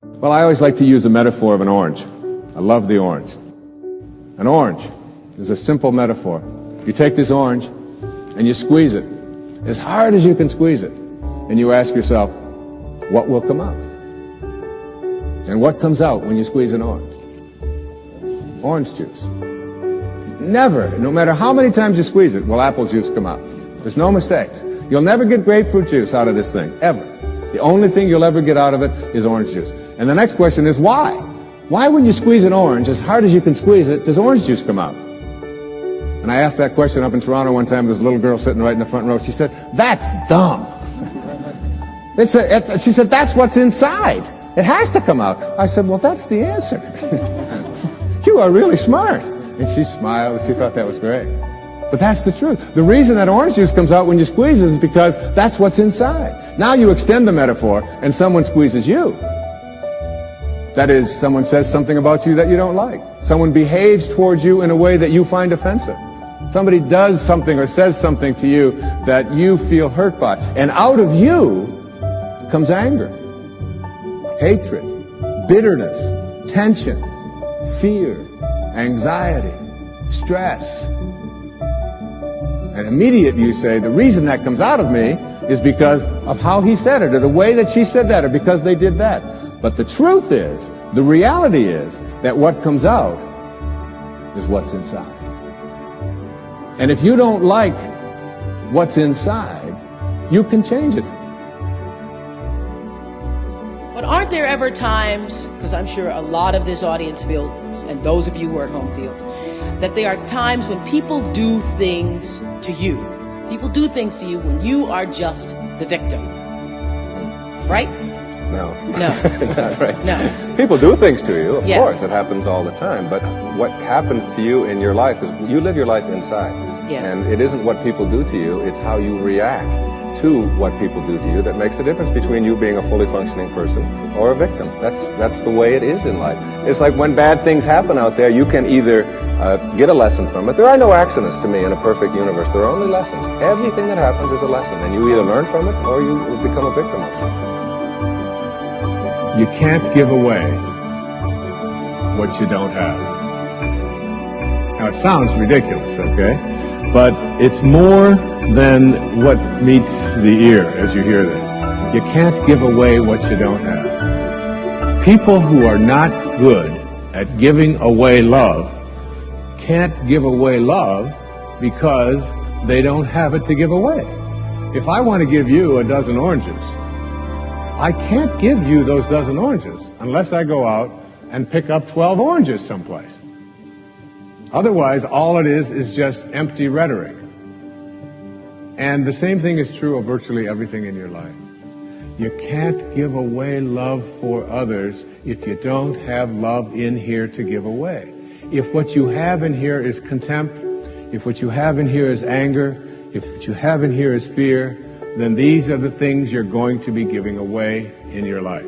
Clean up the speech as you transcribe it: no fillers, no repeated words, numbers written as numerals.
Well, I always like to use the metaphor of an orange. I love the orange. An orange is a simple metaphor. You take this orange and you squeeze it as hard as you can squeeze it, and you ask yourself, what will come out? And what comes out when you squeeze an orange? Orange juice. Never, no matter how many times you squeeze it, will apple juice come out. There's no mistakes. You'll never get grapefruit juice out of this thing, ever. The only thing you'll ever get out of it is orange juice. And the next question is why? Why when you squeeze an orange, as hard as you can squeeze it, does orange juice come out? And I asked that question up in Toronto one time. There's a little girl sitting right in the front row. She said, that's dumb. She said, that's what's inside. It has to come out. I said, well, that's the answer. You are really smart. And she smiled. She thought that was great. But that's the truth. The reason that orange juice comes out when you squeeze it is because that's what's inside. Now you extend the metaphor and someone squeezes you. That is, someone says something about you that you don't like. Someone behaves towards you in a way that you find offensive. Somebody does something or says something to you that you feel hurt by. And out of you comes anger, hatred, bitterness, tension, fear, anxiety, stress. And immediately you say, the reason that comes out of me is because of how he said it, or the way that she said that, or because they did that. But the truth is, the reality is, that what comes out is what's inside. And if you don't like what's inside, you can change it. But aren't there ever times, because I'm sure a lot of this audience feels, and those of you who are at home feels, that there are times when people do things to you. People do things to you when you are just the victim. Right? No. No. Not right. No. People do things to you, of Yeah. course. It happens all the time. But what happens to you in your life is you live your life inside. Yeah. And it isn't what people do to you, it's how you react to what people do to you that makes the difference between you being a fully functioning person or a victim. That's the way it is in life. It's like when bad things happen out there, you can either get a lesson from it. There are no accidents to me in a perfect universe. There are only lessons. Everything that happens is a lesson, and you either learn from it or you become a victim of it. You can't give away what you don't have. Now, it sounds ridiculous, okay? But it's more than what meets the ear as you hear this. You can't give away what you don't have. People who are not good at giving away love can't give away love because they don't have it to give away. If I want to give you a dozen oranges, I can't give you those dozen oranges unless I go out and pick up 12 oranges someplace. Otherwise, all it is just empty rhetoric. And the same thing is true of virtually everything in your life. You can't give away love for others if you don't have love in here to give away. If what you have in here is contempt, if what you have in here is anger, if what you have in here is fear, then these are the things you're going to be giving away in your life.